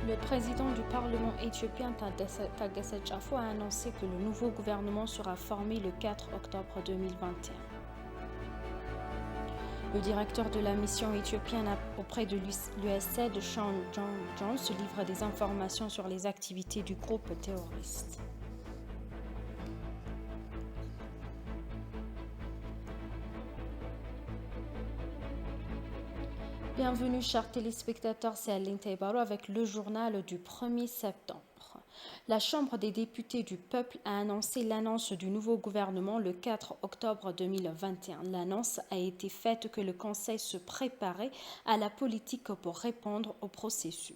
Le président du Parlement éthiopien Tagesset Chafo a annoncé que le nouveau gouvernement sera formé le 4 octobre 2021. Le directeur de la mission éthiopienne auprès de l'USAID, Sean Jones, livre des informations sur les activités du groupe terroriste. Bienvenue chers téléspectateurs, c'est Aline Taibaro avec le journal du 1er septembre. La Chambre des députés du peuple a annoncé l'annonce du nouveau gouvernement le 4 octobre 2021. L'annonce a été faite que le Conseil se préparait à la politique pour répondre au processus.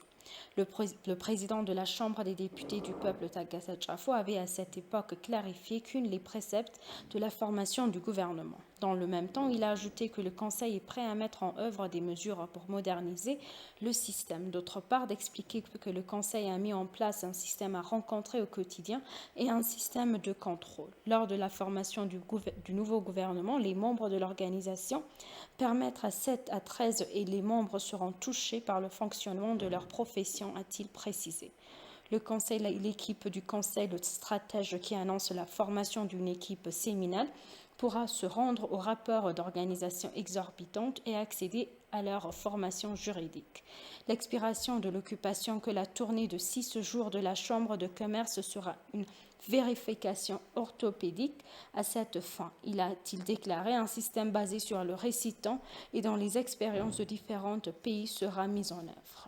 Le président de la Chambre des députés du peuple, Tagesset Chafo, avait à cette époque clarifié qu'une les préceptes de la formation du gouvernement. Dans le même temps, il a ajouté que le Conseil est prêt à mettre en œuvre des mesures pour moderniser le système. D'autre part, d'expliquer que le Conseil a mis en place un système à rencontrer au quotidien et un système de contrôle. Lors de la formation du nouveau gouvernement, les membres de l'organisation permettent à 7 à 13 et les membres seront touchés par le fonctionnement de leur profession, a-t-il précisé. L'équipe du Conseil, le stratège qui annonce la formation d'une équipe séminale, pourra se rendre au rapport d'organisation exorbitante et accéder à leur formation juridique. L'expiration de l'occupation que la tournée de 6 jours de la Chambre de commerce sera une vérification orthopédique à cette fin. Il a-t-il déclaré, un système basé sur le récitant et dans les expériences de différents pays sera mis en œuvre.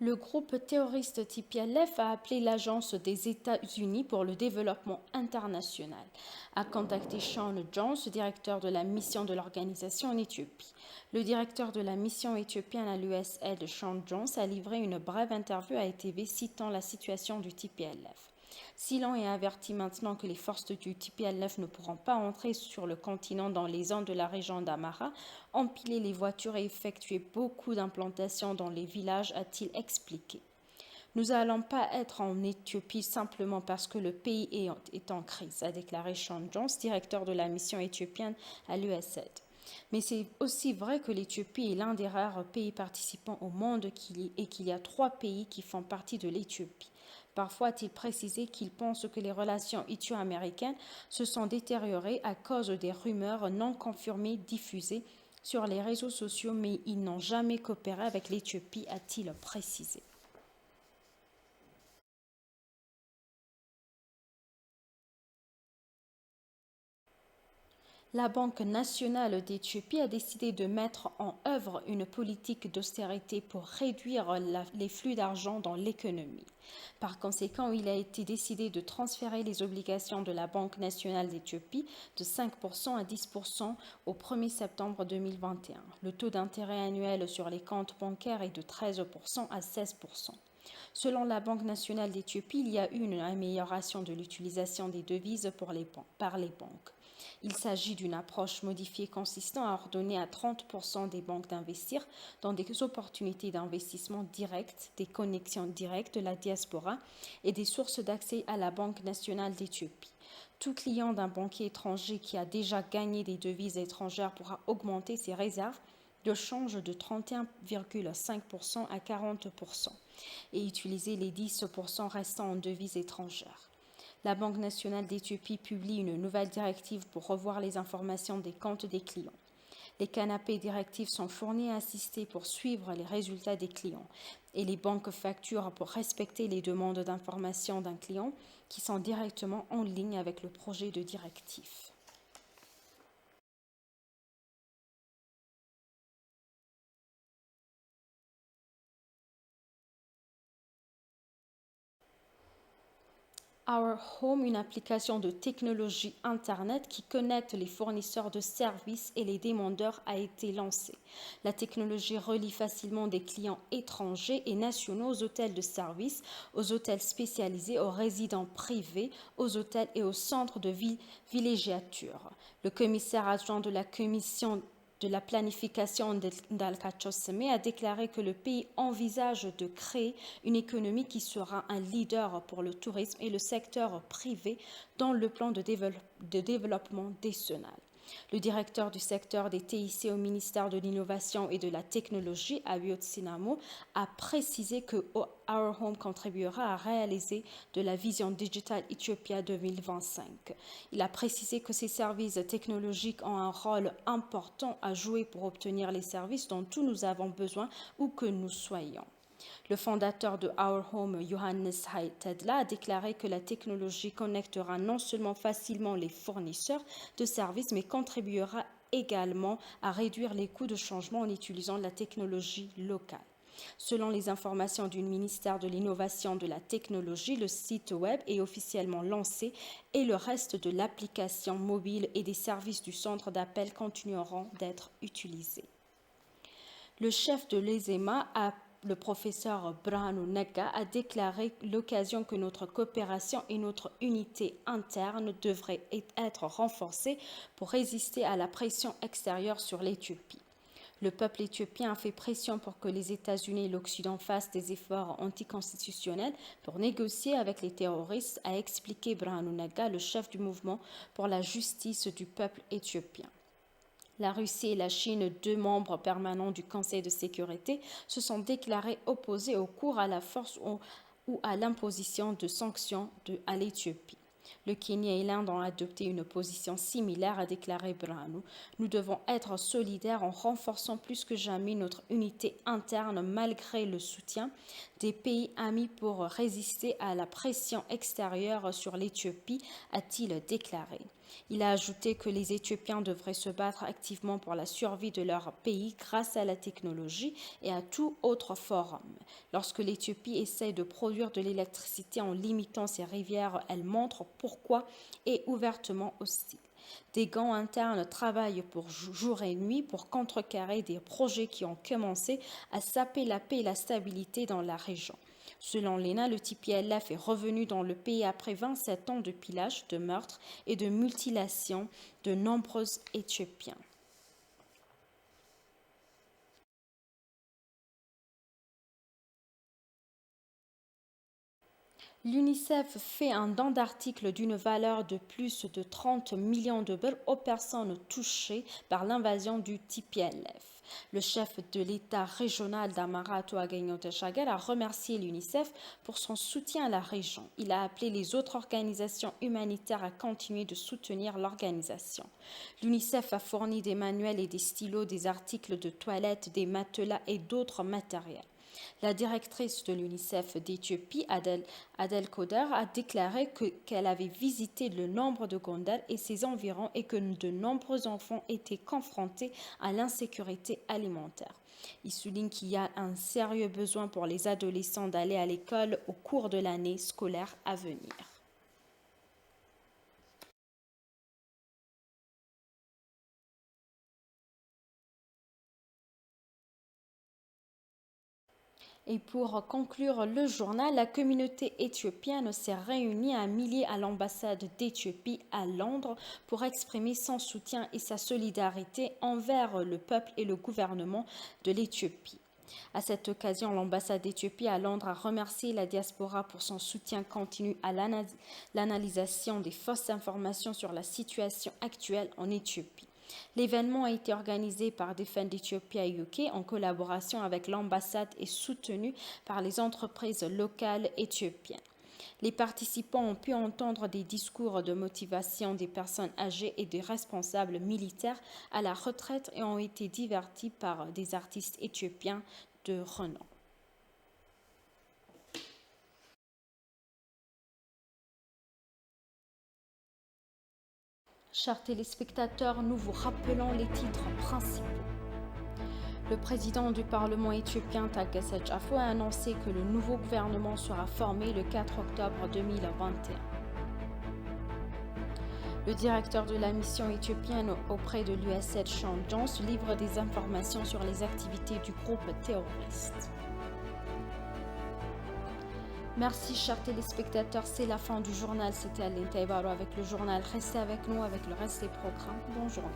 Le groupe terroriste TPLF a appelé l'Agence des États-Unis pour le développement international, a contacté Sean Jones, directeur de la mission de l'organisation en Éthiopie. Le directeur de la mission éthiopienne à l'USAID, Sean Jones, a livré une brève interview à ETV citant la situation du TPLF. Silon est averti maintenant que les forces du TPLF ne pourront pas entrer sur le continent dans les zones de la région d'Amara, empiler les voitures et effectuer beaucoup d'implantations dans les villages, a-t-il expliqué. Nous n'allons pas être en Éthiopie simplement parce que le pays est en crise, a déclaré Sean Jones, directeur de la mission éthiopienne à l'USAID. Mais c'est aussi vrai que l'Éthiopie est l'un des rares pays participants au monde et qu'il y a 3 pays qui font partie de l'Éthiopie. Parfois, a-t-il précisé qu'il pense que les relations ethio-américaines se sont détériorées à cause des rumeurs non confirmées diffusées sur les réseaux sociaux, mais ils n'ont jamais coopéré avec l'Éthiopie, a-t-il précisé. La Banque nationale d'Éthiopie a décidé de mettre en œuvre une politique d'austérité pour réduire les flux d'argent dans l'économie. Par conséquent, il a été décidé de transférer les obligations de la Banque nationale d'Éthiopie de 5% à 10% au 1er septembre 2021. Le taux d'intérêt annuel sur les comptes bancaires est de 13% à 16%. Selon la Banque nationale d'Éthiopie, il y a eu une amélioration de l'utilisation des devises par les banques. Il s'agit d'une approche modifiée consistant à ordonner à 30% des banques d'investir dans des opportunités d'investissement directes, des connexions directes de la diaspora et des sources d'accès à la Banque nationale d'Éthiopie. Tout client d'un banquier étranger qui a déjà gagné des devises étrangères pourra augmenter ses réserves de change de 31,5% à 40% et utiliser les 10% restants en devises étrangères. La Banque nationale d'Éthiopie publie une nouvelle directive pour revoir les informations des comptes des clients. Les canapés directives sont fournis à assister pour suivre les résultats des clients et les banques facturent pour respecter les demandes d'information d'un client qui sont directement en ligne avec le projet de directive. Our Home, une application de technologie Internet qui connecte les fournisseurs de services et les demandeurs, a été lancée. La technologie relie facilement des clients étrangers et nationaux aux hôtels de service, aux hôtels spécialisés, aux résidents privés, aux hôtels et aux centres de villégiature. Le commissaire adjoint de la Commission de la planification d'Al-Kachoseme a déclaré que le pays envisage de créer une économie qui sera un leader pour le tourisme et le secteur privé dans le plan de développement décennal. Le directeur du secteur des TIC au ministère de l'Innovation et de la Technologie, Abiot Sinamo, a précisé que Our Home contribuera à réaliser de la vision Digital Ethiopia 2025. Il a précisé que ces services technologiques ont un rôle important à jouer pour obtenir les services dont tous nous avons besoin où que nous soyons. Le fondateur de Our Home, Johannes Tedla, a déclaré que la technologie connectera non seulement facilement les fournisseurs de services, mais contribuera également à réduire les coûts de changement en utilisant la technologie locale. Selon les informations du ministère de l'Innovation et de la Technologie, le site web est officiellement lancé et le reste de l'application mobile et des services du centre d'appel continueront d'être utilisés. Le chef de l'ESEMA le professeur Brahanu Nagga a déclaré l'occasion que notre coopération et notre unité interne devraient être renforcées pour résister à la pression extérieure sur l'Éthiopie. Le peuple éthiopien a fait pression pour que les États-Unis et l'Occident fassent des efforts anticonstitutionnels pour négocier avec les terroristes, a expliqué Brahanu Nagga, le chef du mouvement pour la justice du peuple éthiopien. La Russie et la Chine, 2 membres permanents du Conseil de sécurité, se sont déclarés opposés au cours à la force ou à l'imposition de sanctions à l'Éthiopie. Le Kenya et l'Inde ont adopté une position similaire, a déclaré Brahanu. Nous devons être solidaires en renforçant plus que jamais notre unité interne malgré le soutien des pays amis pour résister à la pression extérieure sur l'Éthiopie, a-t-il déclaré. Il a ajouté que les Éthiopiens devraient se battre activement pour la survie de leur pays grâce à la technologie et à tout autre forum. Lorsque l'Éthiopie essaie de produire de l'électricité en limitant ses rivières, elle montre pourquoi et ouvertement hostile. Des gangs internes travaillent pour jour et nuit pour contrecarrer des projets qui ont commencé à saper la paix et la stabilité dans la région. Selon l'ENA, le TPLF est revenu dans le pays après 27 ans de pillage, de meurtres et de mutilation de nombreux Éthiopiens. L'UNICEF fait un don d'articles d'une valeur de plus de 30 millions de birrs aux personnes touchées par l'invasion du TPLF. Le chef de l'État régional d'Amara, Toagenyo Teshagar, a remercié l'UNICEF pour son soutien à la région. Il a appelé les autres organisations humanitaires à continuer de soutenir l'organisation. L'UNICEF a fourni des manuels et des stylos, des articles de toilette, des matelas et d'autres matériels. La directrice de l'UNICEF d'Éthiopie, Adel Koder, a déclaré qu'elle avait visité le nord de Gondar et ses environs et que de nombreux enfants étaient confrontés à l'insécurité alimentaire. Il souligne qu'il y a un sérieux besoin pour les adolescents d'aller à l'école au cours de l'année scolaire à venir. Et pour conclure le journal, la communauté éthiopienne s'est réunie à milliers à l'ambassade d'Éthiopie à Londres pour exprimer son soutien et sa solidarité envers le peuple et le gouvernement de l'Éthiopie. À cette occasion, l'ambassade d'Éthiopie à Londres a remercié la diaspora pour son soutien continu à l'analysation des fausses informations sur la situation actuelle en Éthiopie. L'événement a été organisé par Defend Ethiopia UK en collaboration avec l'ambassade et soutenu par les entreprises locales éthiopiennes. Les participants ont pu entendre des discours de motivation des personnes âgées et des responsables militaires à la retraite et ont été divertis par des artistes éthiopiens de renom. Chers téléspectateurs, nous vous rappelons les titres principaux. Le président du Parlement éthiopien Tagesset Afo a annoncé que le nouveau gouvernement sera formé le 4 octobre 2021. Le directeur de la mission éthiopienne auprès de l'USAID, Sean Jones, livre des informations sur les activités du groupe terroriste. Merci chers téléspectateurs, c'est la fin du journal. C'était Aline Taibaro avec le journal. Restez avec nous avec le reste des programmes. Bonne journée.